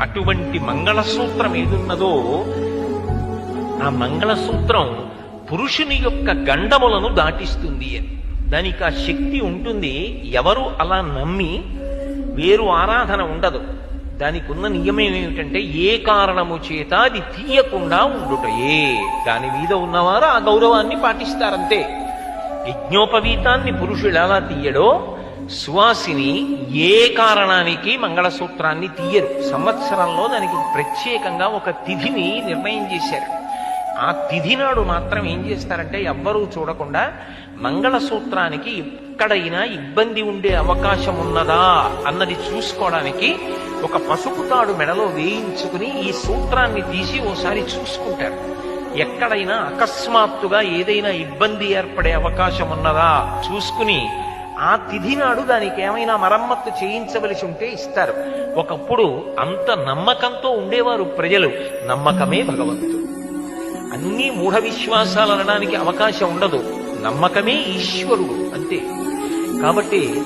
అటువంటి మంగళసూత్రం ఏదున్నదో ఆ మంగళసూత్రం పురుషుని యొక్క గండములను దాటిస్తుంది అని. దానికి ఆ శక్తి ఉంటుంది. ఎవరు అలా నమ్మి వేరు ఆరాధన ఉండదు. దానికి ఉన్న నియమం ఏమిటంటే ఏ కారణము చేత అది తీయకుండా ఉండుటయే. దాని మీద ఉన్నవారు ఆ గౌరవాన్ని పాటిస్తారంతే. యజ్ఞోపవీతాన్ని పురుషుడు ఎలా తీయడో సువాసిని ఏ కారణానికి మంగళసూత్రాన్ని తీయరు. సంవత్సరంలో దానికి ప్రత్యేకంగా ఒక తిథిని నిర్ణయం చేశారు. ఆ తిథి నాడు మాత్రం ఏం చేస్తారంటే ఎవ్వరూ చూడకుండా మంగళసూత్రానికి ఎక్కడైనా ఇబ్బంది ఉండే అవకాశం ఉన్నదా అన్నది చూసుకోవడానికి ఒక పసుపు తాడు మెడలో వేయించుకుని ఈ సూత్రాన్ని తీసి ఓసారి చూసుకుంటారు. ఎక్కడైనా అకస్మాత్తుగా ఏదైనా ఇబ్బంది ఏర్పడే అవకాశం ఉన్నదా చూసుకుని ఆ తిథి నాడు దానికి ఏమైనా మరమ్మత్తు చేయించవలసి ఉంటే ఇస్తారు. ఒకప్పుడు అంత నమ్మకంతో ఉండేవారు ప్రజలు. నమ్మకమే భగవంతుడు. అన్ని మూఢ విశ్వాసాలు అనడానికి అవకాశం ఉండదు. నమ్మకమే ఈశ్వరుడు అంతే. కాబట్టి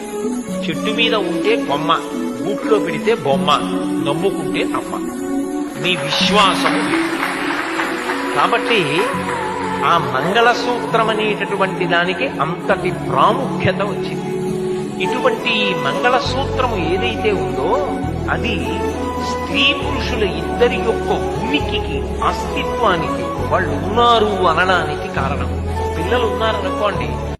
చెట్టు మీద ఉంటే కొమ్మ, గూట్లో పెడితే బొమ్మ, నమ్ముకుంటే అమ్మ. మీ విశ్వాసము. కాబట్టి ఆ మంగళసూత్రం అనేటటువంటి దానికి అంతటి ప్రాముఖ్యత వచ్చింది. ఇటువంటి మంగళసూత్రము ఏదైతే ఉందో అది స్త్రీ పురుషుల ఇద్దరి యొక్క ఉనికికి, అస్తిత్వానికి, వాళ్ళు ఉన్నారు అనడానికి కారణం. పిల్లలు ఉన్నారనుకోండి,